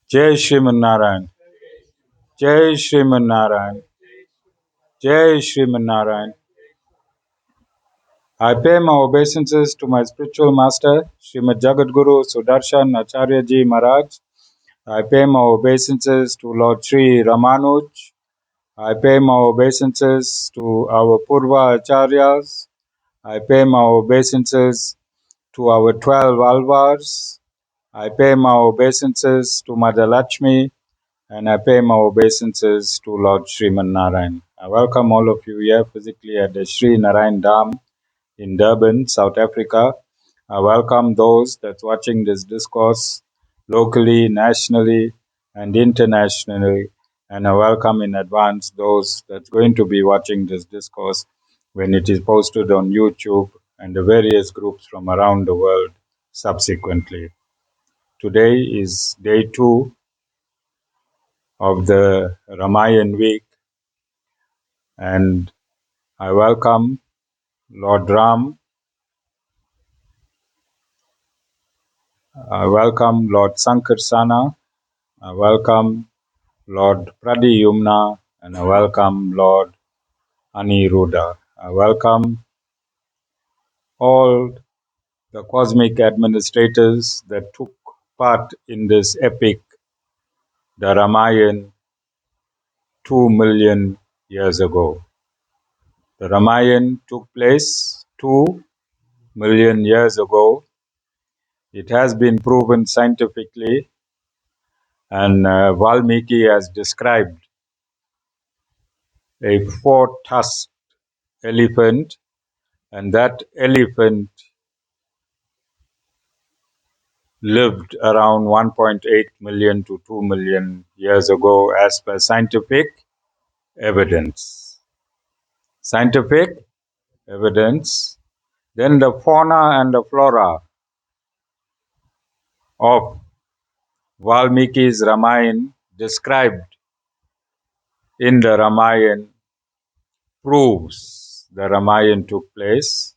Jai Shrimad Narayan. Jai Shrimad Narayan. Jai Shrimad Narayan. I pay my obeisances to my spiritual master, Srimad Jagadguru Sudarshan Acharya Ji Maharaj. I pay my obeisances to Lord Sri Ramanuj. I pay my obeisances to our Purva Acharyas. I pay my obeisances to our 12 Alvars. I pay my obeisances to Mother Lakshmi. And I pay my obeisances to Lord Srimad Narayan. I welcome all of you here physically at the Sri Narayan Dam in Durban, South Africa. I welcome those that's watching this discourse locally, nationally, and internationally. And I welcome in advance those that's going to be watching this discourse when it is posted on YouTube and the various groups from around the world subsequently. Today is day 2 of the Ramayana week, and I welcome Lord Ram, I welcome Lord Sankarsana, I welcome Lord Pradyumna, and I welcome Lord Aniruddha. I welcome all the cosmic administrators that took part in this epic, the Ramayana, 2 million years ago. The Ramayana took place 2 million years ago. It has been proven scientifically, and Valmiki has described a four-tusked elephant, and that elephant lived around 1.8 million to 2 million years ago as per scientific evidence. Scientific evidence. Then the fauna and the flora of Valmiki's Ramayana described in the Ramayana proves the Ramayana took place.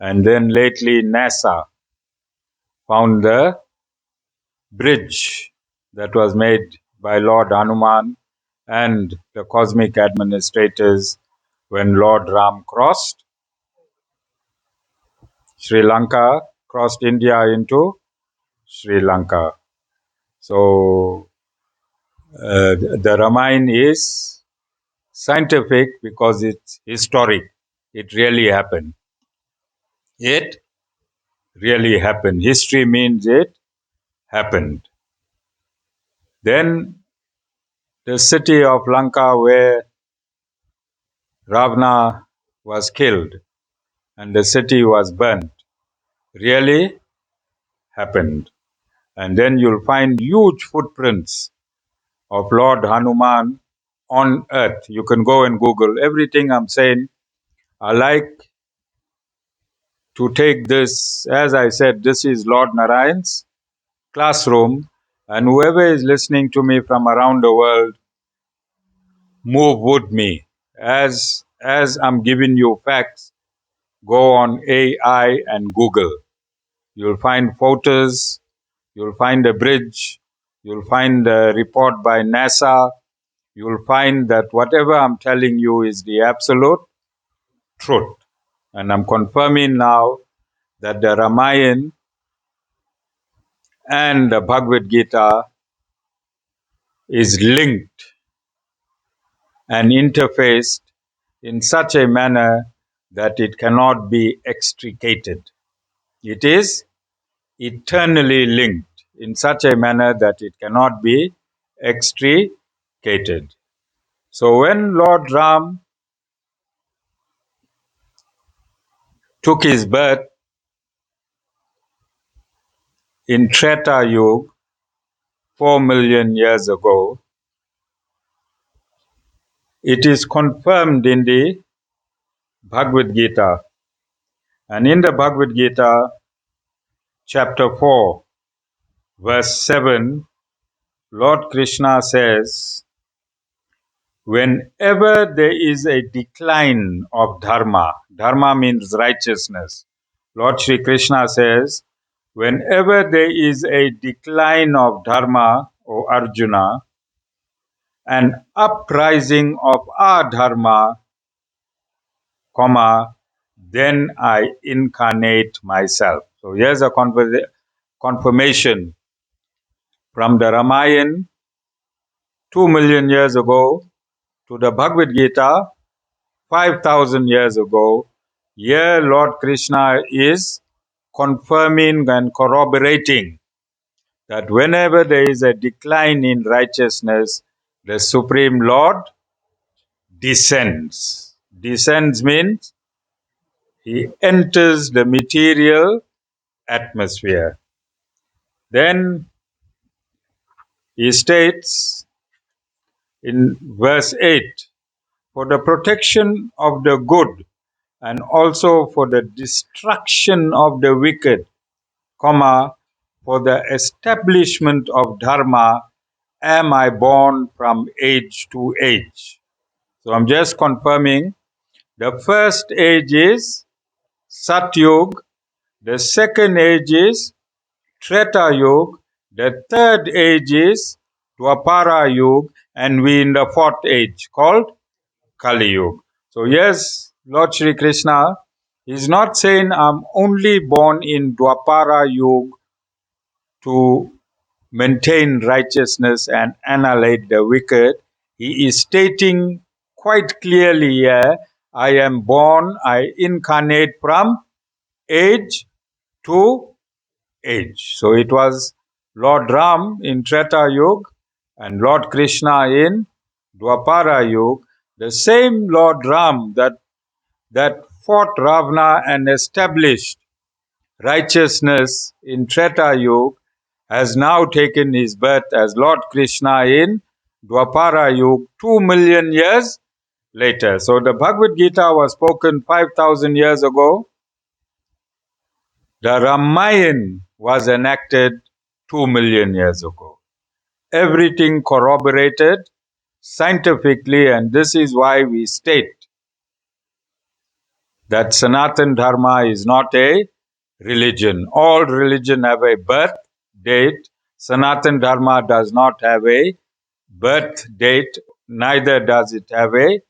And then lately NASA found the bridge that was made by Lord Hanuman and the cosmic administrators when Lord Ram crossed Sri Lanka, crossed India into Sri Lanka. So the Ramayana is scientific because it's historic. It really happened. It really happened. History means it happened. Then the city of Lanka where Ravana was killed and the city was burnt really happened. And then you'll find huge footprints of Lord Hanuman on earth. You can go and Google everything I'm saying. I like to take this, as I said, this is Lord Narayan's classroom, and whoever is listening to me from around the world, move with me. As I'm giving you facts, go on AI and Google. You'll find photos, you'll find a bridge, you'll find a report by NASA, you'll find that whatever I'm telling you is the absolute truth. And I'm confirming now that the Ramayana and the Bhagavad Gita is linked and interfaced in such a manner that it cannot be extricated. It is eternally linked in such a manner that it cannot be extricated. So when Lord Ram took his birth in Treta Yuga 4 million years ago, it is confirmed in the Bhagavad Gita. And in the Bhagavad Gita, chapter 4, verse 7, Lord Krishna says, whenever there is a decline of dharma, dharma means righteousness. Lord Shri Krishna says, whenever there is a decline of dharma O Arjuna, an uprising of our dharma, comma, then I incarnate myself. So here's a confirmation from the Ramayana 2 million years ago to the Bhagavad Gita 5,000 years ago. Here Lord Krishna is confirming and corroborating that whenever there is a decline in righteousness, the Supreme Lord descends. Descends means he enters the material atmosphere. Then he states in verse 8, for the protection of the good and also for the destruction of the wicked, comma, for the establishment of dharma, am I born from age to age. So I'm just confirming the first age is Satyug, the second age is Treta Yuga, the third age is Dwapara Yuga, and we in the fourth age called Kali Yuga. So yes, Lord Shri Krishna is not saying I'm only born in Dwapara Yuga to maintain righteousness and annihilate the wicked. He is stating quite clearly here, I am born, I incarnate from age to age. So it was Lord Ram in Treta Yuga and Lord Krishna in Dwapara Yuga. The same Lord Ram that fought Ravana and established righteousness in Treta Yuga has now taken his birth as Lord Krishna in Dwapara Yuga 2 million years later. So the Bhagavad Gita was spoken 5,000 years ago. The Ramayana was enacted 2 million years ago. Everything corroborated scientifically, and this is why we state that Sanatana Dharma is not a religion. All religion have a birth date. Sanatana Dharma does not have a birth date, neither does it have a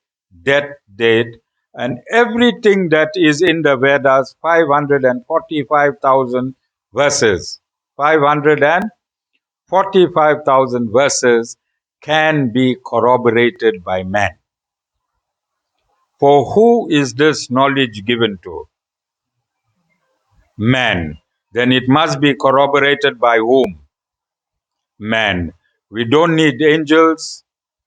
death date. And everything that is in the Vedas, 545,000 verses, 545,000 verses can be corroborated by man. For who is this knowledge given to? Man. Then it must be corroborated by whom? Man. We don't need angels.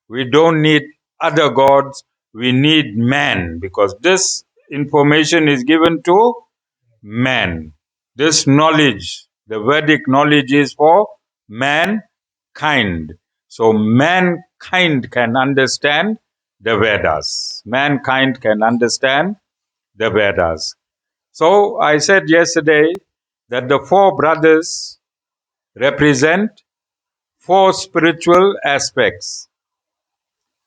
We don't need other gods. We need man, because this information is given to man. This knowledge, the Vedic knowledge, is for mankind. So mankind can understand the Vedas. Mankind can understand the Vedas. So I said yesterday that the four brothers represent four spiritual aspects: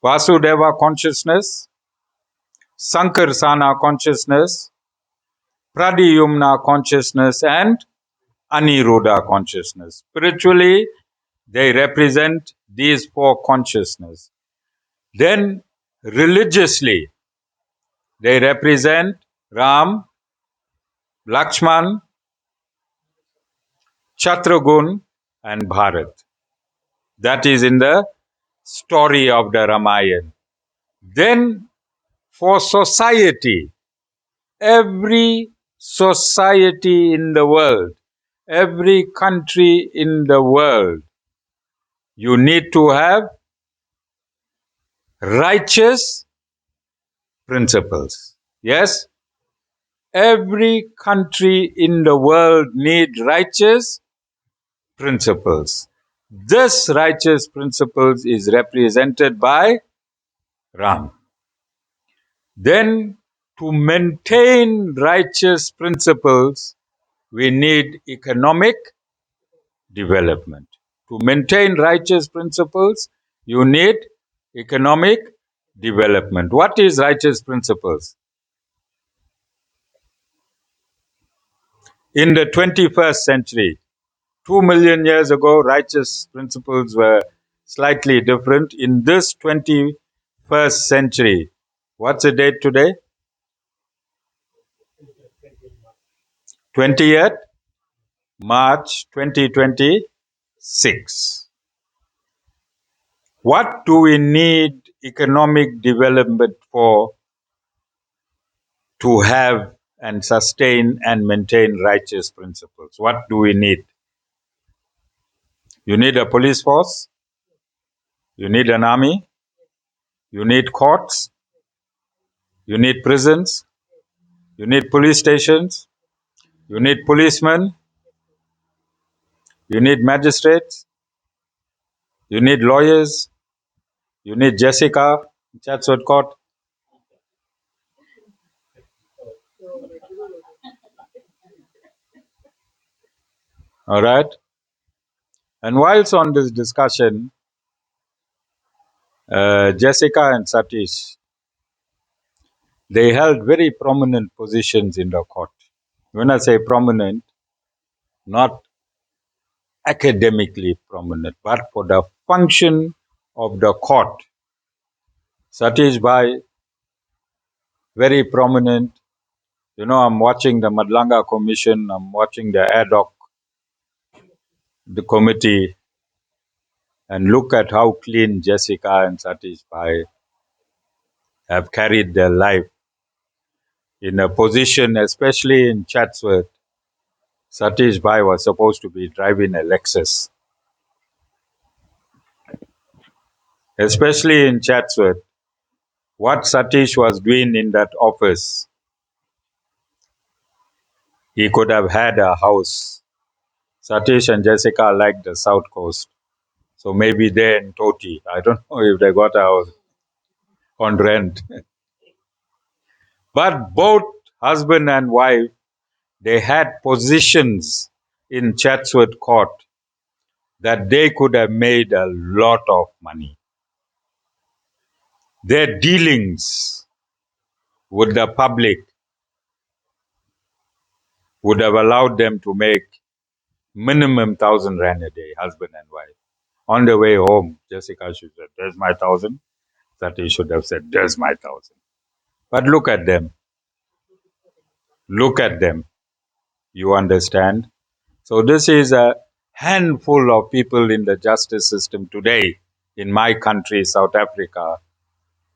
Vasudeva consciousness, Sankarsana consciousness, Pradyumna consciousness, and Aniruddha consciousness. Spiritually, they represent these four consciousness. Then religiously, they represent Ram, Lakshman, Shatrughna, and Bharat. That is in the story of the Ramayana. Then for society, every society in the world, every country in the world, you need to have righteous principles. Yes? Every country in the world need righteous principles. This righteous principles is represented by Ram. Then to maintain righteous principles, we need economic development. To maintain righteous principles, you need economic development. What is righteous principles? In the 21st century, 2 million years ago, righteous principles were slightly different. In this 21st century, what's the date today? 20th March 2026. What do we need economic development for to have and sustain and maintain righteous principles? What do we need? You need a police force, you need an army, you need courts, you need prisons, you need police stations, you need policemen, you need magistrates, you need lawyers, you need Jessica, Chatsworth Court. All right. And whilst on this discussion, Jessica and Satish, they held very prominent positions in the court. When I say prominent, not academically prominent, but for the function of the court. Satish Bhai, very prominent. You know, I'm watching the Madlanga Commission, I'm watching the ad hoc, the committee, and look at how clean Jessica and Satish Bhai have carried their life in a position, especially in Chatsworth. Satish Bhai was supposed to be driving a Lexus. Especially in Chatsworth, what Satish was doing in that office, he could have had a house. Satish and Jessica like the South Coast. So maybe they in Toti. I don't know if they got a house on rent. But both husband and wife, they had positions in Chatsworth Court that they could have made a lot of money. Their dealings with the public would have allowed them to make minimum 1,000 rand a day, husband and wife. On the way home, Jessica should have said, "There's my 1,000." Satish should have said, "There's my 1,000." But look at them. Look at them. You understand? So this is a handful of people in the justice system today in my country, South Africa,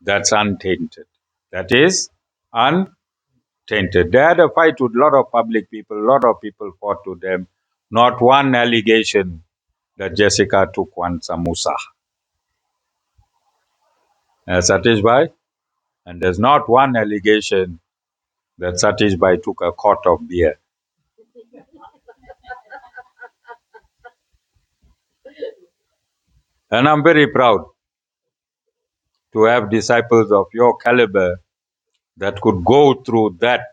that's untainted. That is untainted. They had a fight with a lot of public people. A lot of people fought to them. Not one allegation that Jessica took one samosa. Satish Bhai, and there's not one allegation that Satish Bhai took a quart of beer. And I'm very proud to have disciples of your caliber that could go through that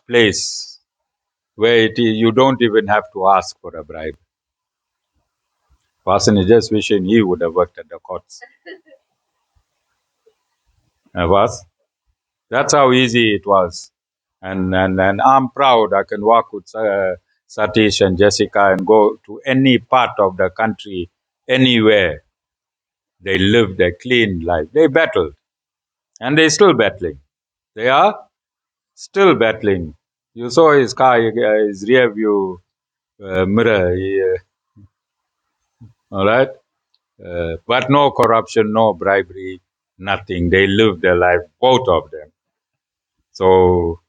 place where you don't even have to ask for a bribe. Person is just wishing he would have worked at the courts. That's how easy it was. And I'm proud I can walk with Satish and Jessica and go to any part of the country, anywhere. They lived a clean life. They battled. And they're still battling. They are still battling. You saw his car, his rear view mirror. All right? But no corruption, no bribery, nothing. They lived their life, both of them. So,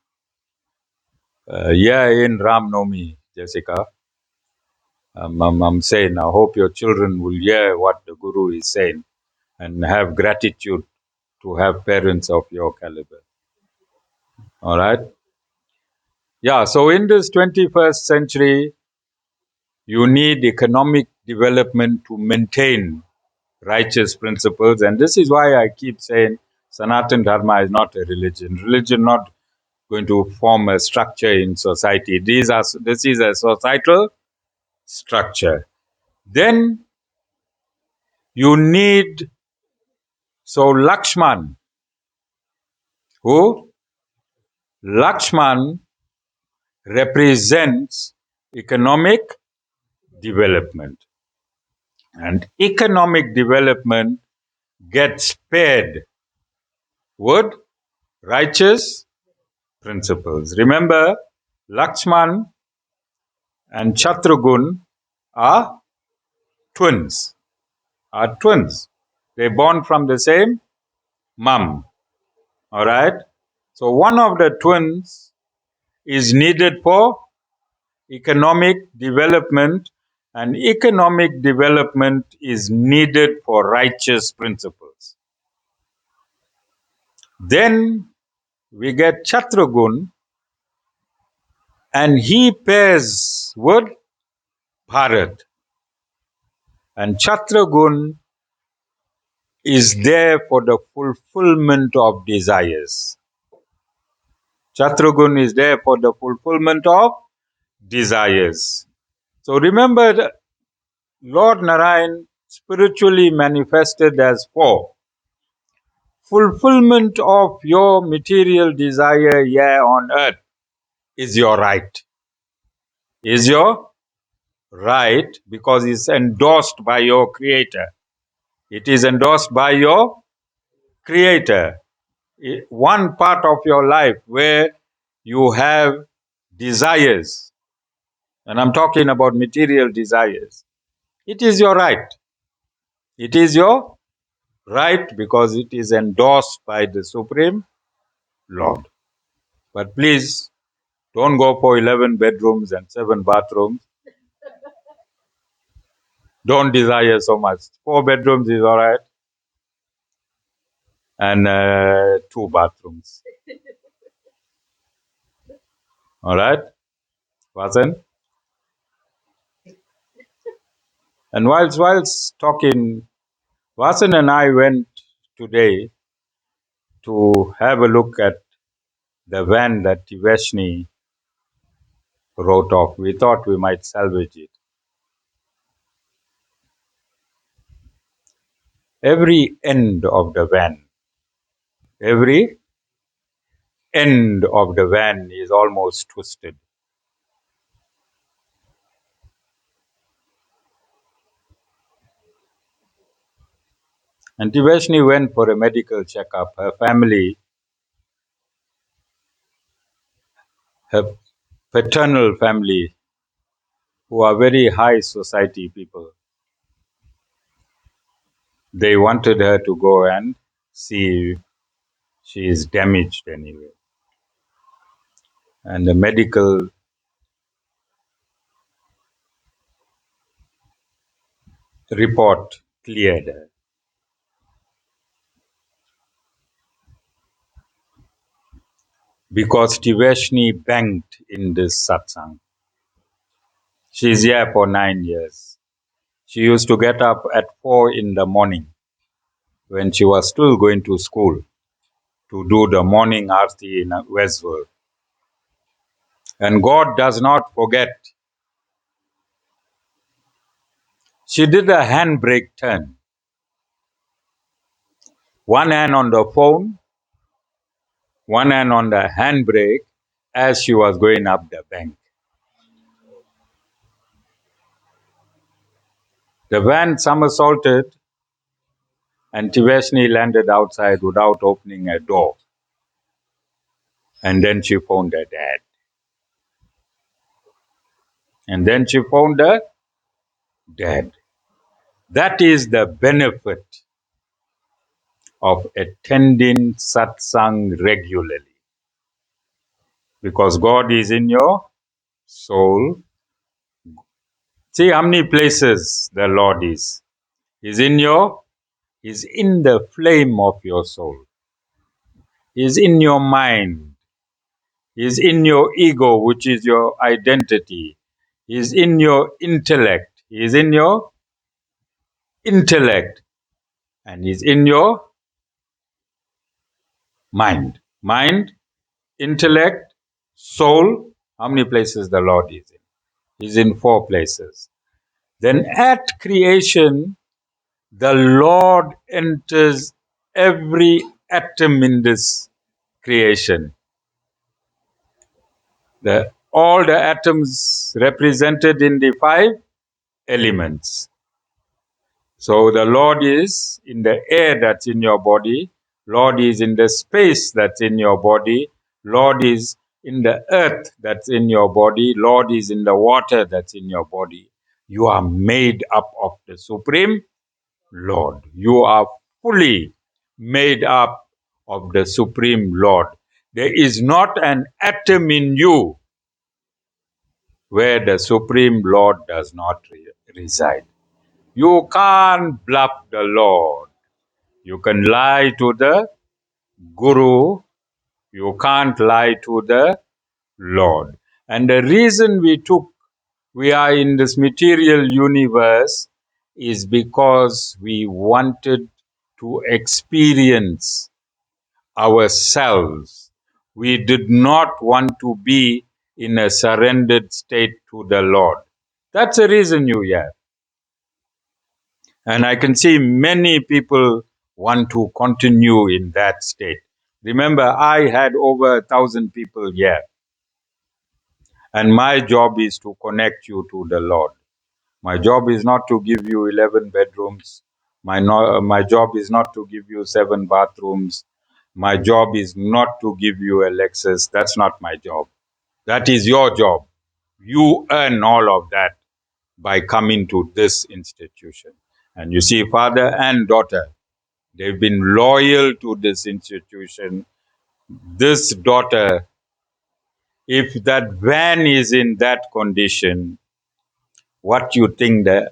in Ram Nomi, Jessica, I'm saying, I hope your children will hear what the Guru is saying and have gratitude to have parents of your caliber. All right? Yeah, so in this 21st century, you need economic development to maintain righteous principles. And this is why I keep saying Sanatana Dharma is not a religion. Religion not going to form a structure in society. This is a societal structure. Then you need, so Lakshman, who? Lakshman represents economic development. And economic development gets paired with righteous principles. Remember, Lakshman and Shatrughna are twins. They're born from the same mom. All right? So one of the twins is needed for economic development, and economic development is needed for righteous principles. Then we get Shatrughna, and he pairs with Bharat. And Shatrughna is there for the fulfillment of desires. Shatrughna is there for the fulfillment of desires. So remember, Lord Narayan spiritually manifested as four. Fulfillment of your material desire here on earth is your right. Is your right because it's endorsed by your Creator. It is endorsed by your Creator. One part of your life where you have desires, and I'm talking about material desires, it is your right. It is your right because it is endorsed by the Supreme Lord. But please don't go for 11 bedrooms and 7 bathrooms. Don't desire so much. 4 bedrooms is all right, and 2 bathrooms. All right, Vasan? And whilst talking, Vasan and I went today to have a look at the van that Tiveshni wrote off. We thought we might salvage it. Every end of the van is almost twisted. And Tiveshni went for a medical checkup. Her family, her paternal family, who are very high society people, they wanted her to go and see if she is damaged anyway. And the medical report cleared her. Because Tiveshni banked in this satsang. She's here for 9 years. She used to get up at 4 in the morning when she was still going to school to do the morning arti in Westworld. And God does not forget. She did a handbrake turn. One hand on the phone, one hand on the handbrake as she was going up the bank. The van somersaulted and Tiveshni landed outside without opening a door. And then she phoned her dad. And then she phoned her dad. That is the benefit of attending satsang regularly. Because God is in your soul. See how many places the Lord is. He's in the flame of your soul. He's in your mind. He's in your ego, which is your identity. He's in your intellect. He's in your intellect. And he's in your mind. Mind, intellect, soul. How many places the Lord is in? He's in 4 places. Then at creation, the Lord enters every atom in this creation. The all the atoms represented in the five elements. So the Lord is in the air that's in your body, Lord is in the space that's in your body, Lord is in the earth that's in your body, Lord is in the water that's in your body. You are made up of the Supreme Lord. You are fully made up of the Supreme Lord. There is not an atom in you where the Supreme Lord does not reside. You can't bluff the Lord. You can lie to the Guru. You can't lie to the Lord. And the reason we are in this material universe is because we wanted to experience ourselves. We did not want to be in a surrendered state to the Lord. That's the reason you're here. And I can see many people want to continue in that state. Remember, I had over 1,000 people here. And my job is to connect you to the Lord. My job is not to give you 11 bedrooms. My job is not to give you 7 bathrooms. My job is not to give you a Lexus. That's not my job. That is your job. You earn all of that by coming to this institution. And you see, father and daughter, they've been loyal to this institution. This daughter, if that van is in that condition, what you think the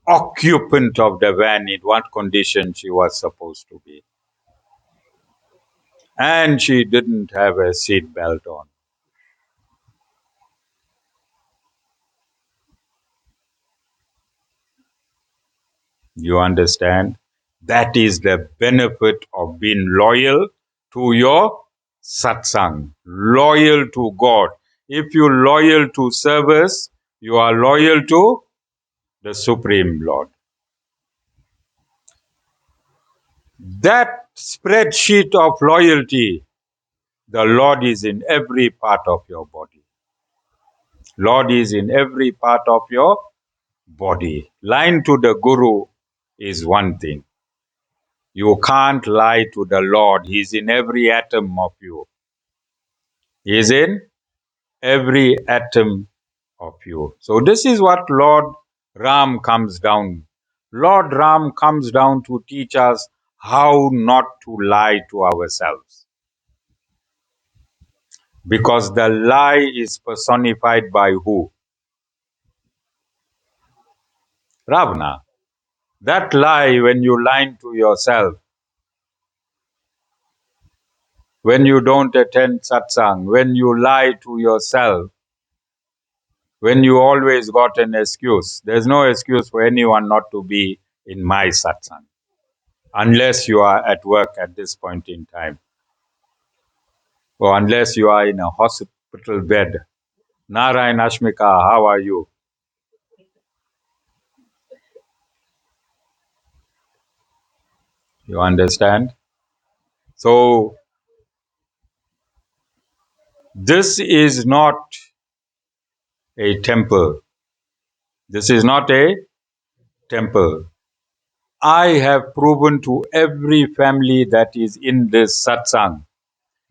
occupant of the van, in what condition she was supposed to be? And she didn't have a seat belt on. You understand? That is the benefit of being loyal to your satsang, loyal to God. If you're loyal to service, you are loyal to the Supreme Lord. That spreadsheet of loyalty, the Lord is in every part of your body. Lord is in every part of your body. Lying to the Guru is one thing. You can't lie to the Lord. He's in every atom of you. He is in every atom of you. So this is what Lord Ram comes down. Lord Ram comes down to teach us how not to lie to ourselves. Because the lie is personified by who? Ravana. That lie, when you lie to yourself, when you don't attend satsang, when you lie to yourself, when you always got an excuse. There's no excuse for anyone not to be in my satsang, unless you are at work at this point in time, or unless you are in a hospital bed. Narayan Ashmika, how are you? You understand? So, this is not a temple. This is not a temple. I have proven to every family that is in this satsang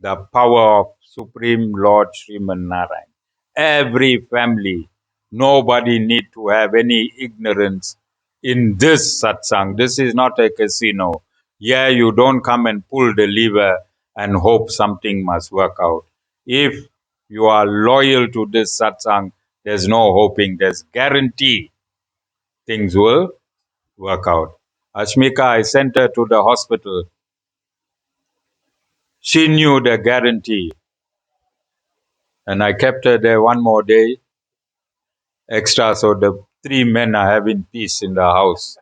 the power of Supreme Lord Srimad Narayan. Every family, nobody need to have any ignorance in this satsang. This is not a casino. Yeah, you don't come and pull the lever and hope something must work out. If you are loyal to this satsang, there's no hoping. There's guarantee things will work out. Ashmika, I sent her to the hospital. She knew the guarantee. And I kept her there one more day extra, so the 3 men are having peace in the house.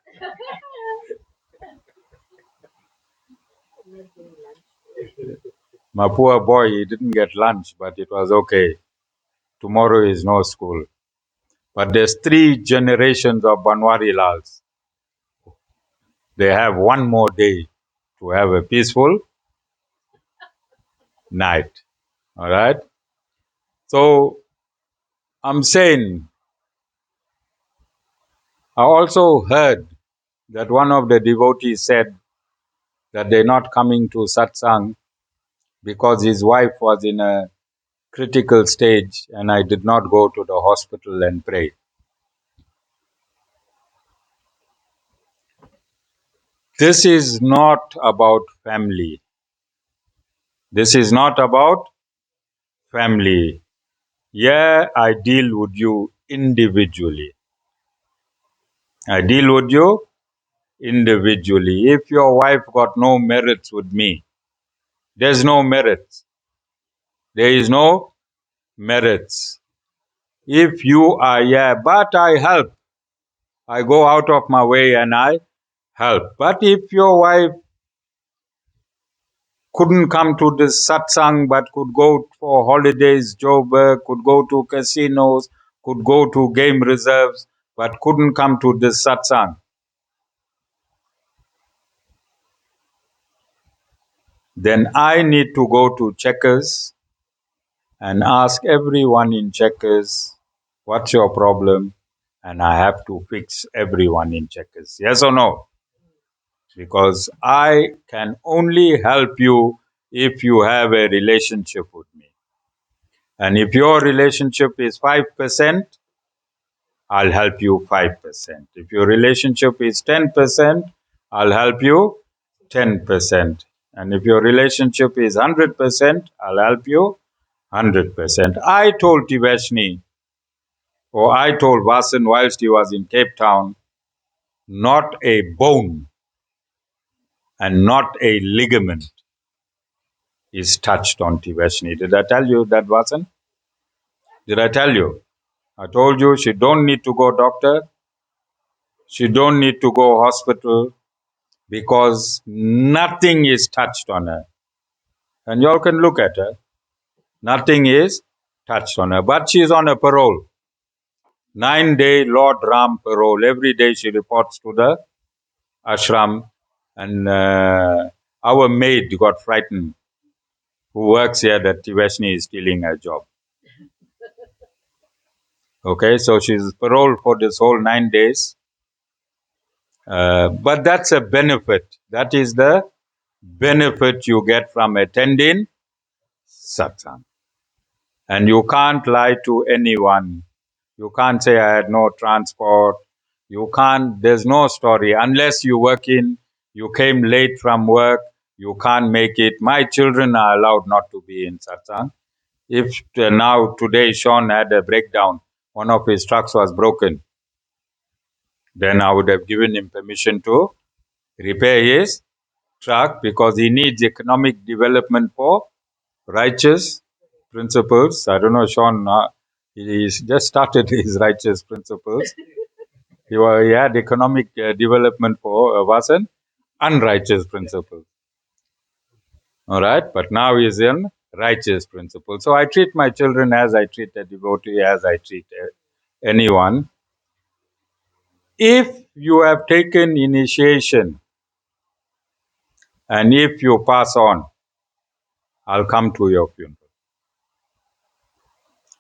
My poor boy, he didn't get lunch, but it was okay. Tomorrow is no school. But there's 3 generations of Banwari Lals. They have one more day to have a peaceful night. All right? So I'm saying, I also heard that one of the devotees said that they're not coming to satsang because his wife was in a critical stage and I did not go to the hospital and pray. This is not about family. This is not about family. Yeah, I deal with you individually. I deal with you individually. If your wife got no merits with me, there's no merits. There is no merits. If you are, yeah, but I help. I go out of my way and I help. But if your wife couldn't come to this satsang but could go for holidays, Joburg, could go to casinos, could go to game reserves, but couldn't come to this satsang, then I need to go to Checkers and ask everyone in Checkers, what's your problem? And I have to fix everyone in Checkers. Yes or no? Because I can only help you if you have a relationship with me. And if your relationship is 5%, I'll help you 5%. If your relationship is 10%, I'll help you 10%. And if your relationship is 100%, I'll help you 100%. I told Tivashni, or I told Vasan whilst he was in Cape Town, not a bone and not a ligament is touched on Tivashni. Did I tell you that, Vasan? Did I tell you? I told you she don't need to go doctor. She don't need to go hospital because nothing is touched on her. And you all can look at her. Nothing is touched on her. But she's on a parole. 9-day Lord Ram parole. Every day she reports to the ashram. And our maid got frightened, who works here, that Tivashni is stealing her job. Okay, so she's paroled for this whole 9 days. But that's a benefit. That is the benefit you get from attending satsang. And you can't lie to anyone. You can't say I had no transport. You can't, there's no story. Unless you work in, you came late from work, you can't make it. My children are allowed not to be in satsang. If now today Sean had a breakdown, one of his trucks was broken, then I would have given him permission to repair his truck because he needs economic development for righteous principles. I don't know, Sean, he's just started his righteous principles. He had economic development for Vasan, unrighteous principles. All right, but now he's in righteous principles. So I treat my children as I treat a devotee, as I treat anyone. If you have taken initiation and if you pass on, I'll come to your funeral.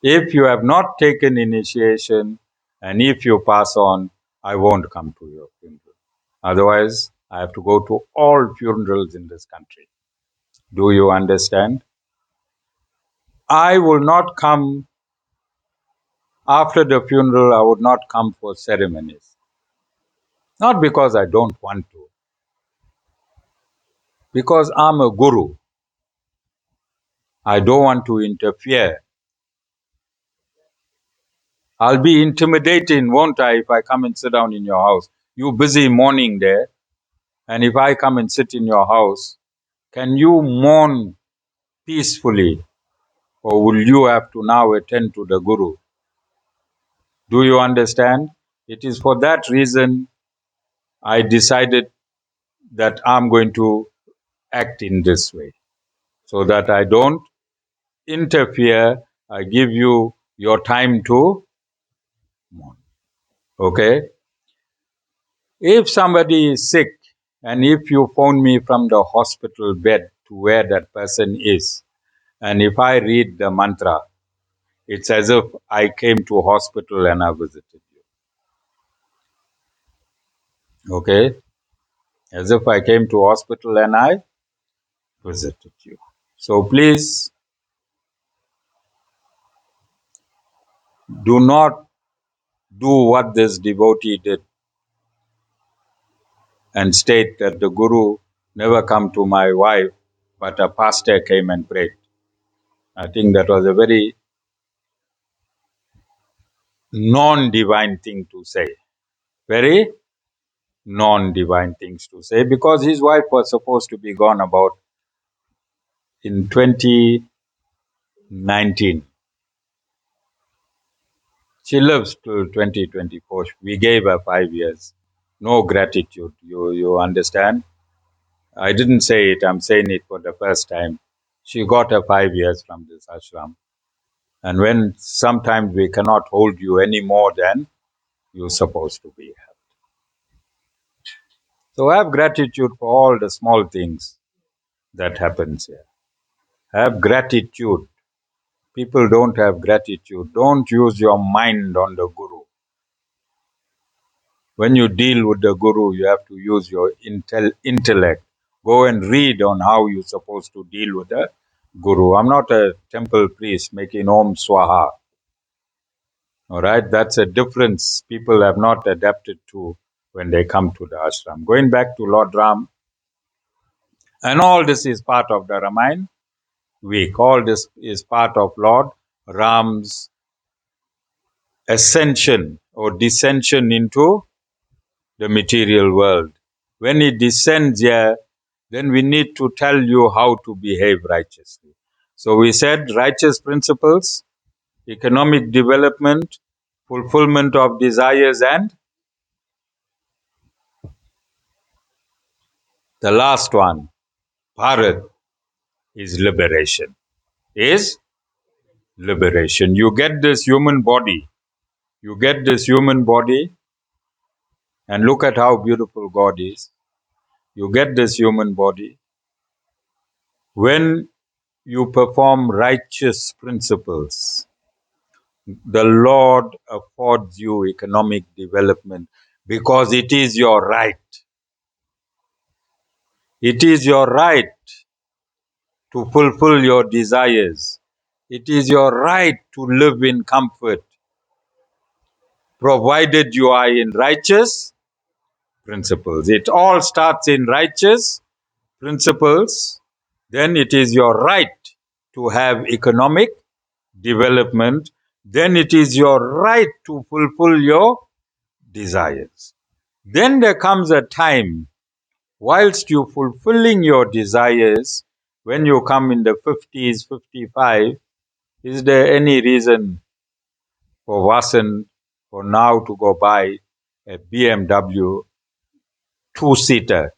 If you have not taken initiation and if you pass on, I won't come to your funeral. Otherwise, I have to go to all funerals in this country. Do you understand? I will not come after the funeral. I would not come for ceremonies. Not because I don't want to. Because I'm a guru. I don't want to interfere. I'll be intimidating, won't I, if I come and sit down in your house? You busy mourning there. And if I come and sit in your house, can you mourn peacefully? Or will you have to now attend to the guru? Do you understand? It is for that reason I decided that I'm going to act in this way. So that I don't interfere. I give you your time to mourn. Okay? If somebody is sick and if you phone me from the hospital bed to where that person is, and if I read the mantra, It's as if I came to hospital and I visited you. Okay? As if I came to hospital and I visited you. So please do not do what this devotee did and state that the Guru never come to my wife, but a pastor came and prayed. I think that was a very non-divine thing to say. Very non-divine things to say, because his wife was supposed to be gone about in 2019. She lives till 2024. We gave her 5 years. No gratitude. You understand? I didn't say it. I'm saying it for the first time. She got her 5 years from this ashram. And when sometimes we cannot hold you any more than you're supposed to be. So have gratitude for all the small things that happens here. Have gratitude. People don't have gratitude. Don't use your mind on the Guru. When you deal with the Guru, you have to use your intellect. Go and read on how you're supposed to deal with the Guru. I'm not a temple priest making Om Swaha. All right, that's a difference people have not adapted to when they come to the ashram. Going back to Lord Ram, and all this is part of the Ramayana week. All this is part of Lord Ram's ascension or descension into the material world. When he descends here, then we need to tell you how to behave righteously. So we said righteous principles, economic development, fulfillment of desires, and the last one, Bharat, is liberation. Is liberation. You get this human body. You get this human body, and look at how beautiful God is. You get this human body. When you perform righteous principles, the Lord affords you economic development because it is your right. It is your right to fulfill your desires. It is your right to live in comfort, provided you are in righteous principles. It all starts in righteous principles. Then it is your right to have economic development. Then it is your right to fulfill your desires. Then there comes a time, whilst you fulfilling your desires, when you come in the 50s, 55, is there any reason for Vasan for now to go buy a BMW two-seater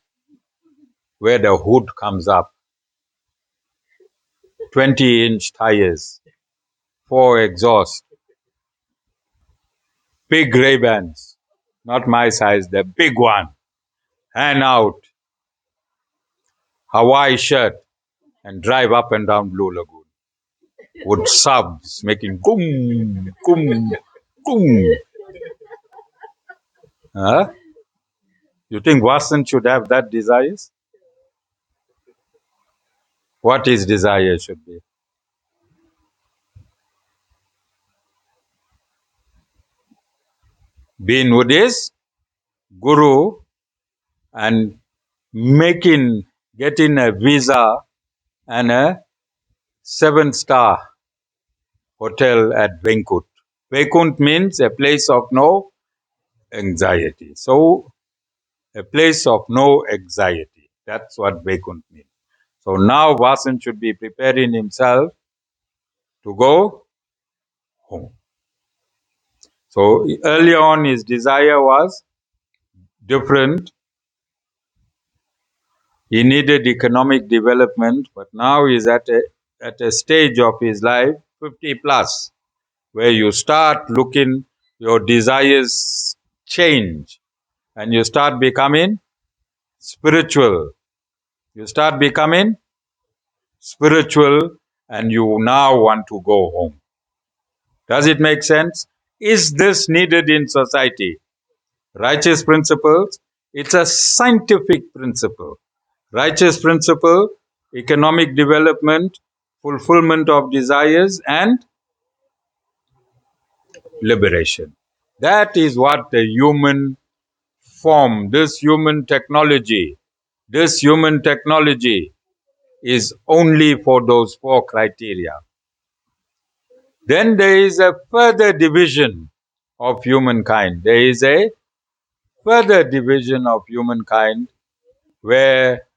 where the hood comes up, 20-inch tires, 4 exhaust, big Ray-Bans, not my size, the big one, hand out, Hawaii shirt, and drive up and down Blue Lagoon with subs making goom, goom, goom. Huh? You think Vasan should have that desires? What his desire should be? Being with his Guru and getting a visa and a 7-star hotel at Venkut. Venkut means a place of no anxiety. So, a place of no anxiety. That's what Vaikunt means. So now Vasan should be preparing himself to go home. So early on his desire was different. He needed economic development, but now he's at a stage of his life, 50 plus, where you start looking, your desires change, and you start becoming spiritual. You start becoming spiritual, and you now want to go home. Does it make sense? Is this needed in society? Righteous principles, it's a scientific principle. Righteous principle, economic development, fulfillment of desires, and liberation. That is what the human form, this human technology is only for those four criteria. Then there is a further division of humankind. There is a further division of humankind where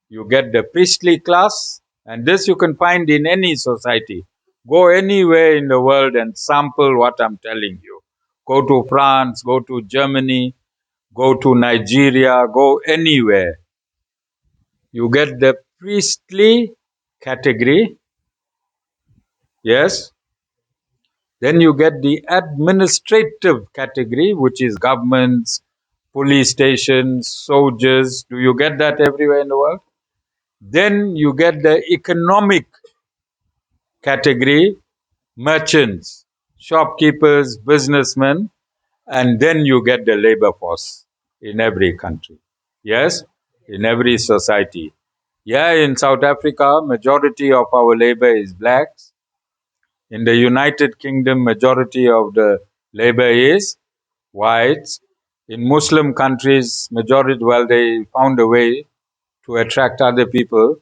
you get the priestly class, and this you can find in any society. Go anywhere in the world and sample what I'm telling you. Go to France, go to Germany, go to Nigeria, go anywhere. You get the priestly category, yes. Then you get the administrative category, which is governments, police stations, soldiers. Do you get that everywhere in the world? Then you get the economic category, merchants, shopkeepers, businessmen, and then you get the labor force in every country. Yes, in every society. Yeah, in South Africa, majority of our labor is blacks. In the United Kingdom, majority of the labor is whites. In Muslim countries, majority, well, they found a way to attract other people,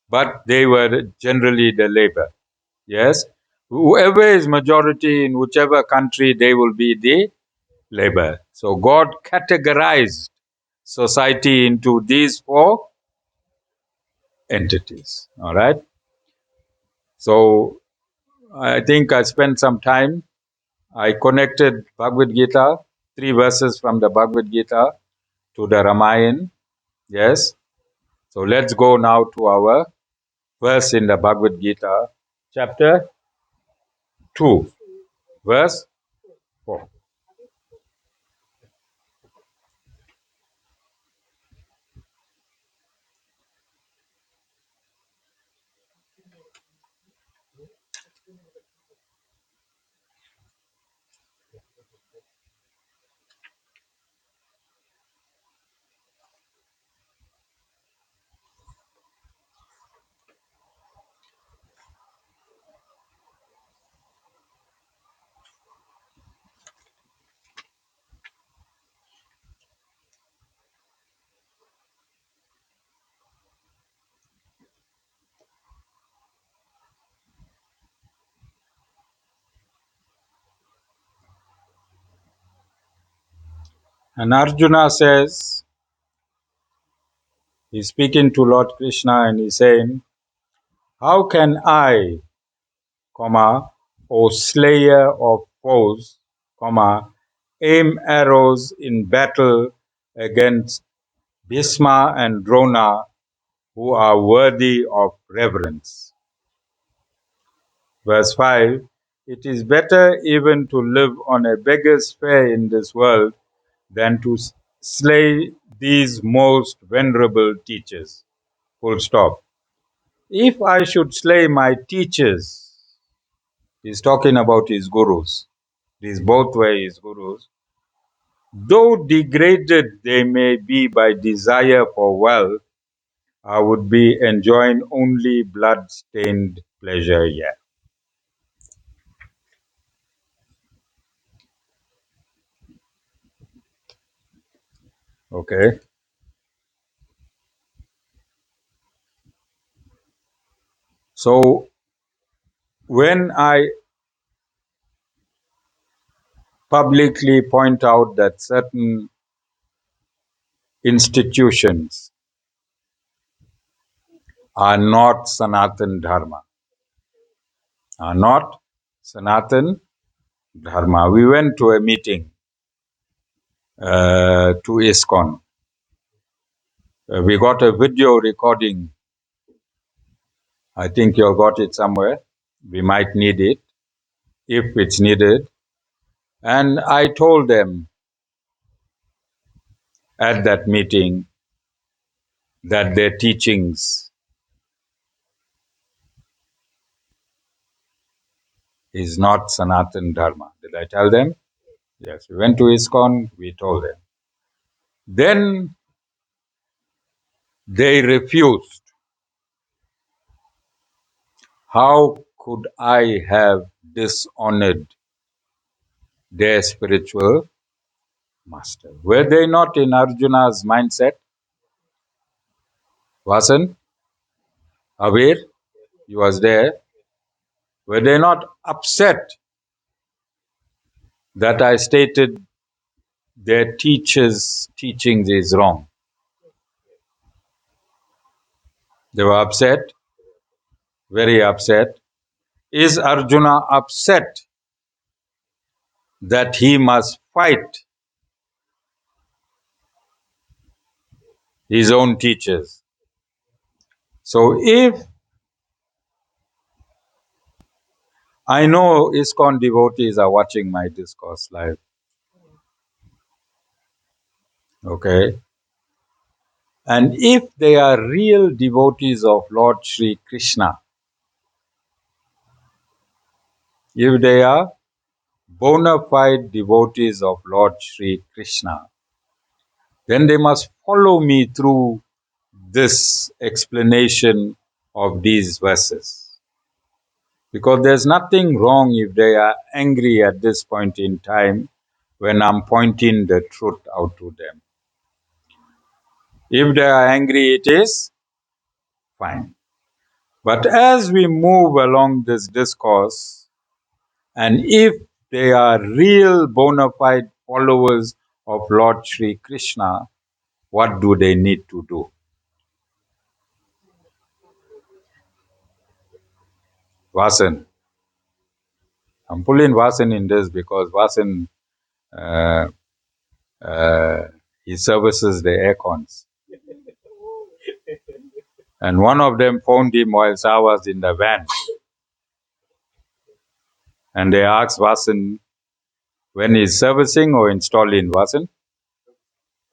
but they were generally the labor. Yes, whoever is majority in whichever country, they will be the labor. So God categorized society into these four entities. All right. So I think I spent some time. I connected Bhagavad Gita, 3 verses from the Bhagavad Gita to the Ramayana. Yes. So let's go now to our verse in the Bhagavad Gita, chapter 2, verse 4. And Arjuna says, he's speaking to Lord Krishna and he's saying, how can I, comma, O slayer of foes, comma, aim arrows in battle against Bhisma and Drona, who are worthy of reverence? Verse 5, it is better even to live on a beggar's fare in this world than to slay these most venerable teachers. Full stop. If I should slay my teachers, he's talking about his gurus. These both were his gurus. Though degraded they may be by desire for wealth, I would be enjoying only blood-stained pleasure here. Okay. So when I publicly point out that certain institutions are not Sanatana Dharma, are not Sanatana Dharma. We went to a meeting to ISKCON. We got a video recording. I think you got it somewhere. We might need it if it's needed. And I told them at that meeting that their teachings is not Sanatana Dharma. Did I tell them? Yes. We went to ISKCON, we told them. Then they refused. How could I have dishonored their spiritual master? Were they not in Arjuna's mindset? Wasn't? Aware? He was there. Were they not upset that I stated their teachers' teachings is wrong? They were upset, very upset. Is Arjuna upset that he must fight his own teachers? So if I know ISKCON devotees are watching my discourse live, okay, and if they are real devotees of Lord Shri Krishna, if they are bona fide devotees of Lord Shri Krishna, then they must follow me through this explanation of these verses. Because there's nothing wrong if they are angry at this point in time when I'm pointing the truth out to them. If they are angry, it is fine. But as we move along this discourse, and if they are real bona fide followers of Lord Shri Krishna, what do they need to do? Vasan. I'm pulling Vasan in this because Vasan, uh, he services the aircons. And one of them phoned him whilst I was in the van. And they asked Vasan when he's servicing or installing. Vasan?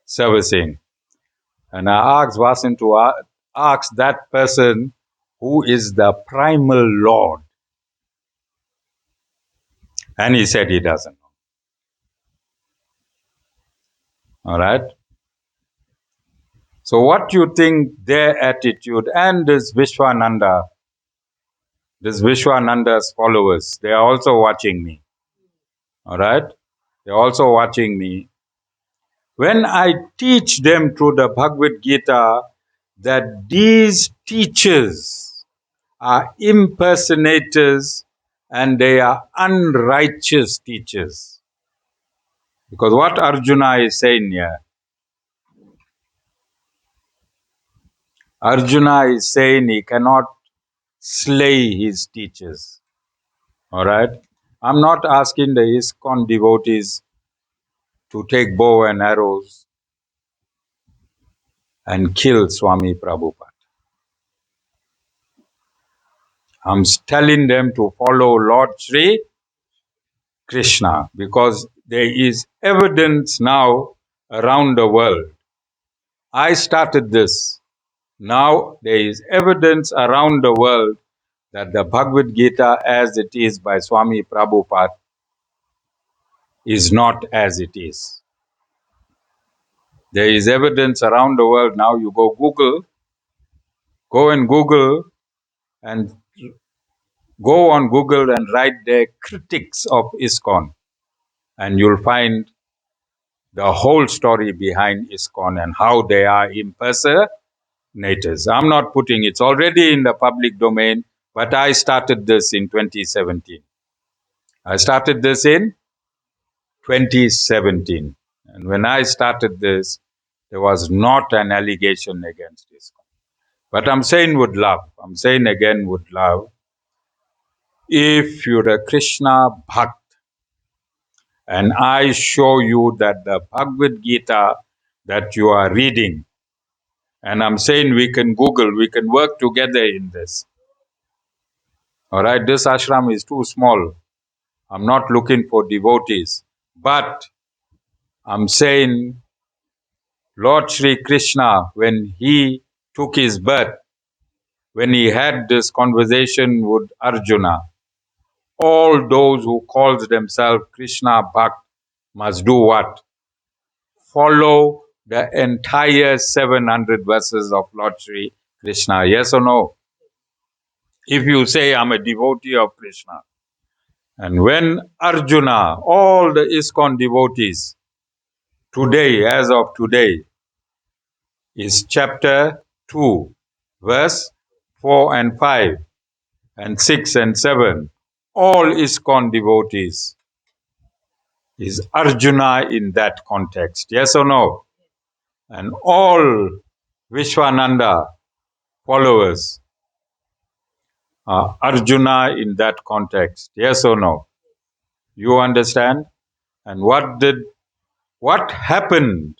Servicing. And I asked Vasan to ask that person who is the primal Lord. And he said he doesn't know. All right? So what do you think their attitude and this Vishwananda's followers, they are also watching me. All right? They're also watching me. When I teach them through the Bhagavad Gita that these teachers are impersonators and they are unrighteous teachers. Because what Arjuna is saying here, Arjuna is saying he cannot slay his teachers. All right? I'm not asking the ISKCON devotees to take bow and arrows and kill Swami Prabhupada. I'm telling them to follow Lord Sri Krishna because there is evidence now around the world. I started this. Now there is evidence around the world that the Bhagavad Gita as it is by Swami Prabhupada is not as it is. There is evidence around the world now. You go and Google and go on Google and write the critics of ISKCON and you'll find the whole story behind ISKCON and how they are impersonators. I'm not putting it's already in the public domain, but I started this in 2017. I started this in 2017. And when I started this, there was not an allegation against ISKCON. But I'm saying with love. I'm saying again with love. If you're a Krishna Bhakt, and I show you that the Bhagavad Gita that you are reading, and I'm saying we can Google, we can work together in this. All right, this ashram is too small. I'm not looking for devotees. But I'm saying Lord Shri Krishna, when he took his birth, when he had this conversation with Arjuna, all those who calls themselves Krishna Bhakt must do what? Follow the entire 700 verses of Lord Sri Krishna. Yes or no? If you say, I'm a devotee of Krishna, and when Arjuna, all the ISKCON devotees, today, as of today, is chapter 2, verse 4 and 5, and 6 and 7, all ISKCON devotees, is Arjuna in that context. Yes or no? And all Vishwananda followers are Arjuna in that context. Yes or no? You understand? And what happened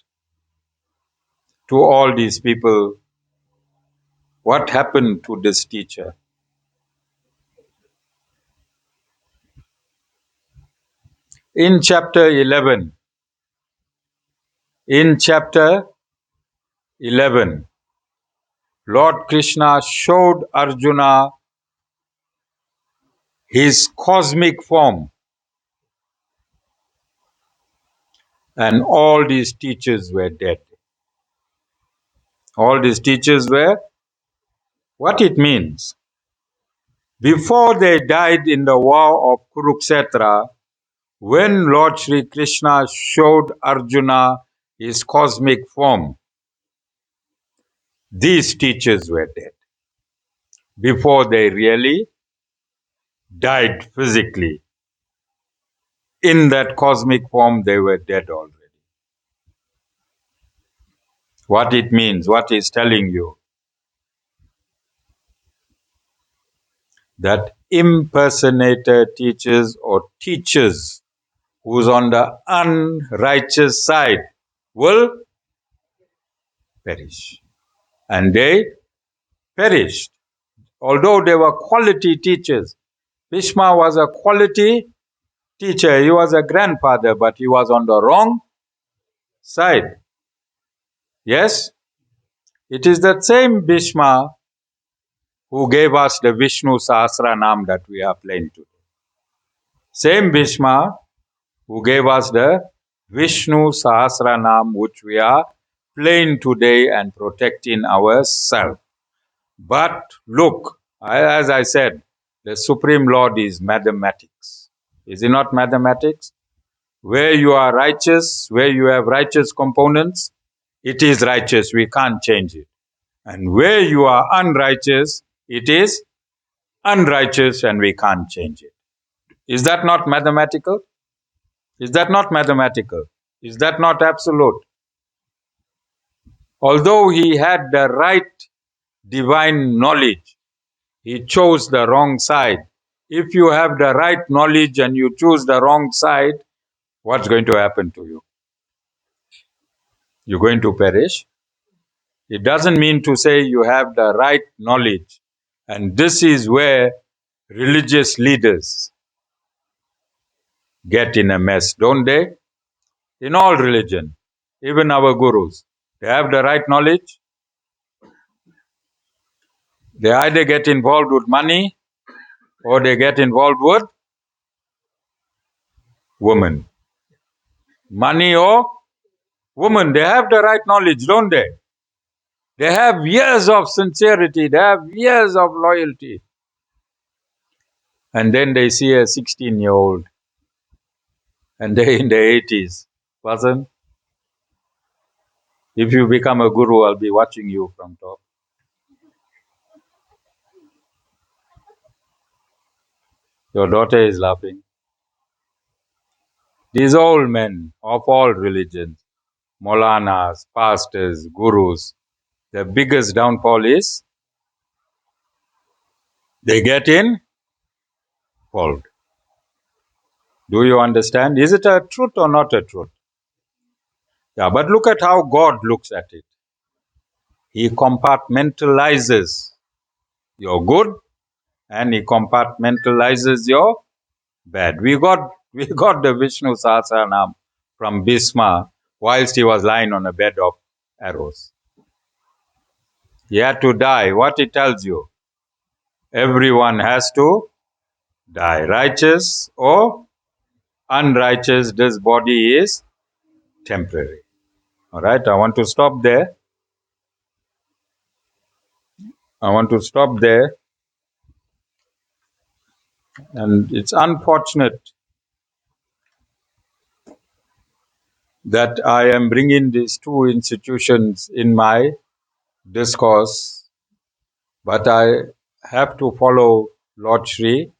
to all these people? What happened to this teacher? In chapter 11, Lord Krishna showed Arjuna his cosmic form, and all these teachers were dead. All these teachers were, what it means. Before they died in the war of Kurukshetra, when Lord Sri Krishna showed Arjuna his cosmic form, these teachers were dead. Before they really died physically. In that cosmic form, they were dead already. What it means, what is telling you, that impersonator teachers or teachers who's on the unrighteous side will perish. And they perished. Although they were quality teachers. Bhishma was a quality teacher. He was a grandfather, but he was on the wrong side. Yes? It is that same Bhishma who gave us the Vishnu Sahasranam that we are playing today. Same Bhishma who gave us the Vishnu Sahasranam which we are playing today and protecting ourselves. But look, as I said, the Supreme Lord is mathematics. Is it not mathematics? Where you are righteous, where you have righteous components, it is righteous. We can't change it. And where you are unrighteous, it is unrighteous and we can't change it. Is that not mathematical? Is that not mathematical? Is that not absolute? Although he had the right divine knowledge, he chose the wrong side. If you have the right knowledge and you choose the wrong side, what's going to happen to you? You're going to perish. It doesn't mean to say you have the right knowledge. And this is where religious leaders get in a mess, don't they? In all religion, even our gurus, they have the right knowledge. They either get involved with money or they get involved with women. Money or woman, they have the right knowledge, don't they? They have years of sincerity, they have years of loyalty. And then they see a 16-year-old and they're in their 80s. Person, if you become a guru, I'll be watching you from top. Your daughter is laughing. These old men of all religions, Maulanas, pastors, gurus, the biggest downfall is they get involved. Do you understand? Is it a truth or not a truth? Yeah, but look at how God looks at it. He compartmentalizes your good and he compartmentalizes your bad. We got the Vishnu Sahasranam from Bhishma whilst he was lying on a bed of arrows. He had to die. What it tells you? Everyone has to die. Righteous or unrighteous, this body is temporary. Alright, I want to stop there. And it's unfortunate that I am bringing these two institutions in my discourse, but I have to follow Lord Shri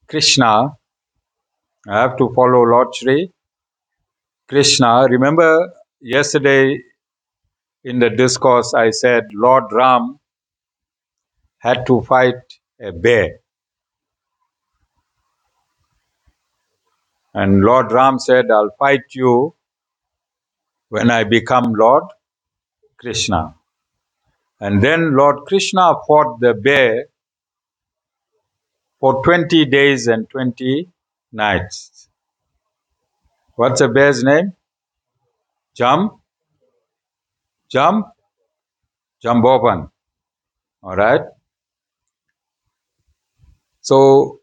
Krishna. I have to follow Lord Shri Krishna. Remember yesterday in the discourse I said Lord Ram had to fight a bear. And Lord Ram said, I'll fight you when I become Lord Krishna. And then Lord Krishna fought the bear for 20 days and 20 nights. What's the bear's name? Jambovan. Alright? So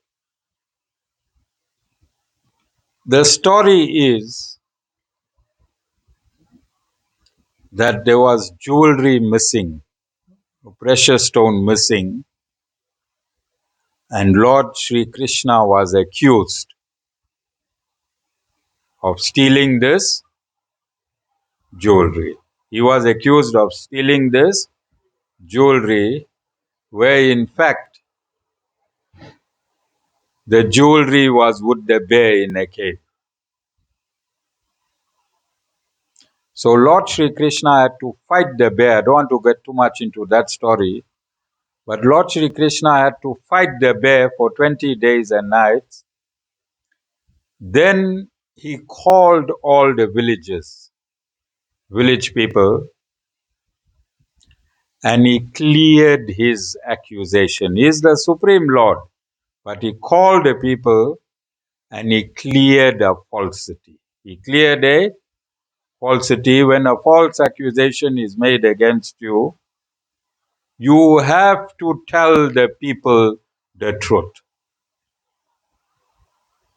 the story is that there was jewelry missing, a precious stone missing, and Lord Sri Krishna was accused of stealing this jewelry. He was accused of stealing this jewelry, where in fact the jewelry was with the bear in a cave. So Lord Sri Krishna had to fight the bear. I don't want to get too much into that story. But Lord Sri Krishna had to fight the bear for 20 days and nights. Then he called all the village people, and he cleared his accusation. He is the Supreme Lord, but he called the people and he cleared a falsity. He cleared a falsity. When a false accusation is made against you, you have to tell the people the truth.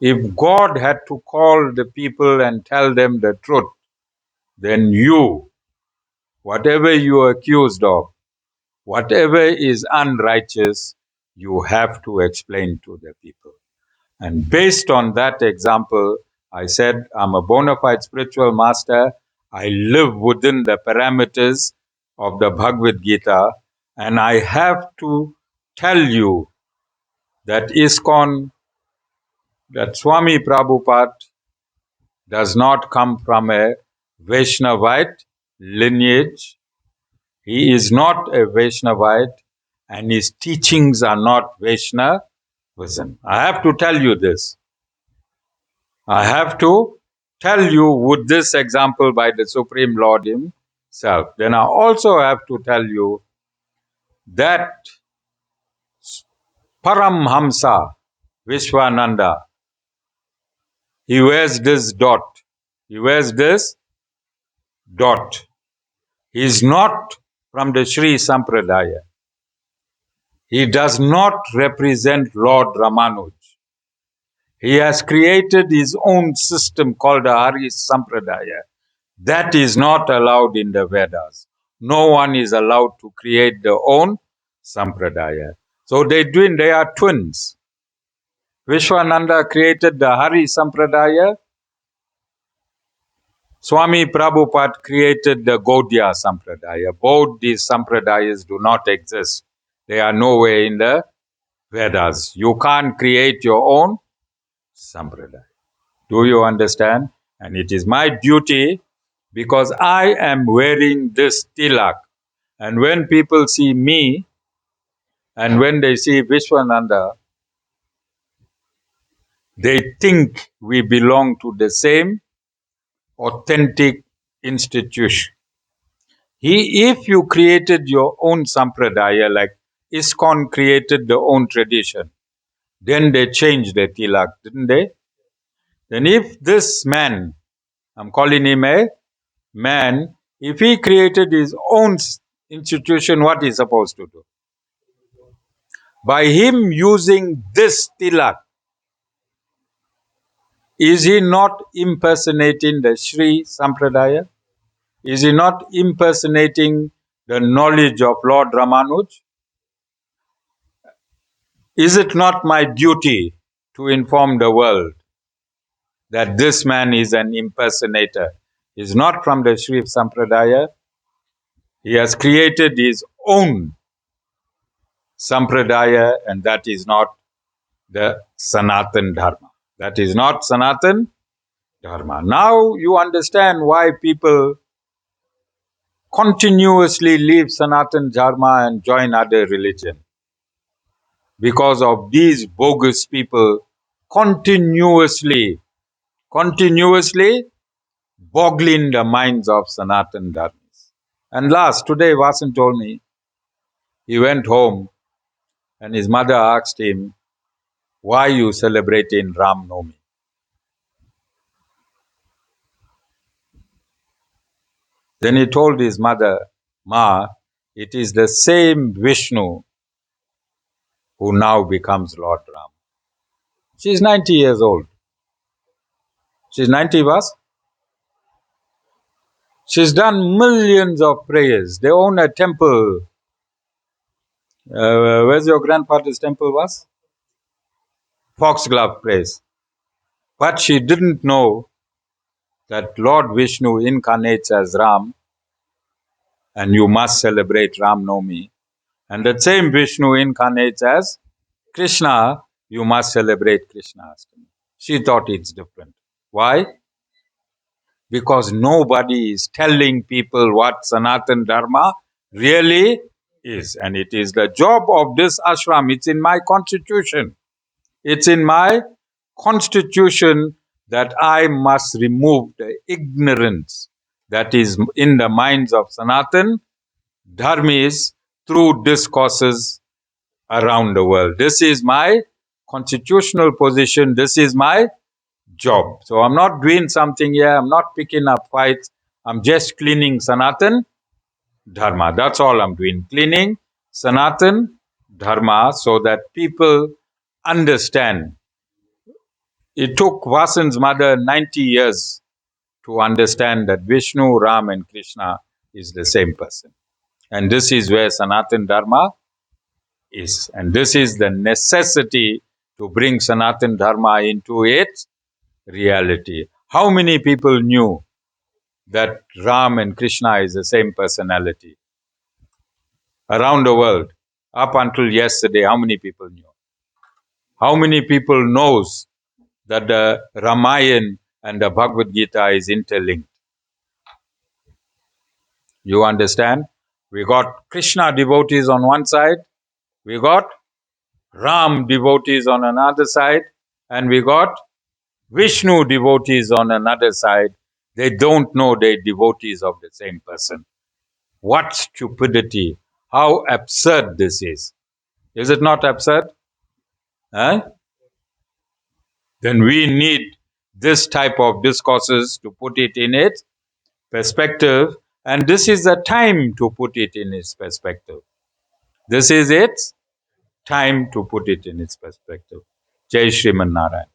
If God had to call the people and tell them the truth, then you, whatever you are accused of, whatever is unrighteous, you have to explain to the people. And based on that example, I said, I'm a bona fide spiritual master. I live within the parameters of the Bhagavad Gita, and I have to tell you that ISKCON, that Swami Prabhupada does not come from a Vaishnavite lineage. He is not a Vaishnavite, and his teachings are not Vaishnavism. I have to tell you this. I have to tell you with this example by the Supreme Lord himself. Then I also have to tell you that Paramhamsa Vishwananda, he wears this dot. He wears this dot. He is not from the Sri Sampradaya. He does not represent Lord Ramanuj. He has created his own system called the Hari Sampradaya. That is not allowed in the Vedas. No one is allowed to create their own Sampradaya. So they are twins. Vishwananda created the Hari Sampradaya. Swami Prabhupada created the Gaudiya Sampradaya. Both these Sampradayas do not exist. They are nowhere in the Vedas. You can't create your own Sampradaya. Do you understand? And it is my duty, because I am wearing this tilak. And when people see me, and when they see Vishwananda, they think we belong to the same authentic institution. If you created your own sampradaya, like ISKCON created their own tradition, then they changed the tilak, didn't they? Then if this man, I'm calling him a man, if he created his own institution, what is he supposed to do? By him using this tilak, is he not impersonating the Sri Sampradaya? Is he not impersonating the knowledge of Lord Ramanuj? Is it not my duty to inform the world that this man is an impersonator? He is not from the Sri Sampradaya. He has created his own Sampradaya, and that is not the Sanatana Dharma. That is not Sanatana Dharma. Now you understand why people continuously leave Sanatana Dharma and join other religion. Because of these bogus people continuously boggling the minds of Sanatana Dharmis. And last, today Vasan told me, he went home and his mother asked him, why you celebrating Ram Navami? Then he told his mother, Ma, it is the same Vishnu who now becomes Lord Ram. She is 90 years old. She is 90 was? She's done millions of prayers. They own a temple. Where's your grandfather's temple was? Foxglove Place. But she didn't know that Lord Vishnu incarnates as Ram and you must celebrate Ram Navami. And the same Vishnu incarnates as Krishna, you must celebrate Krishna Ashtami. She thought it's different. Why? Because nobody is telling people what Sanatana Dharma really is. And it is the job of this ashram. It's in my constitution. It's in my constitution that I must remove the ignorance that is in the minds of Sanatana Dharmis through discourses around the world. This is my constitutional position. This is my job. So I'm not doing something here. I'm not picking up fights. I'm just cleaning Sanatana Dharma. That's all I'm doing. Cleaning Sanatana Dharma so that people understand. It took Vasan's mother 90 years to understand that Vishnu, Ram and Krishna is the same person. And this is where Sanatana Dharma is. And this is the necessity to bring Sanatana Dharma into its reality. How many people knew that Ram and Krishna is the same personality? Around the world, up until yesterday, how many people knew? How many people knows that the Ramayana and the Bhagavad Gita is interlinked? You understand? We got Krishna devotees on one side, we got Ram devotees on another side, and we got Vishnu devotees on another side. They don't know they're devotees of the same person. What stupidity! How absurd this is! Is it not absurd? Huh? Then we need this type of discourses to put it in its perspective, and this is the time to put it in its perspective. This is its time to put it in its perspective. Jai Shriman Narayan.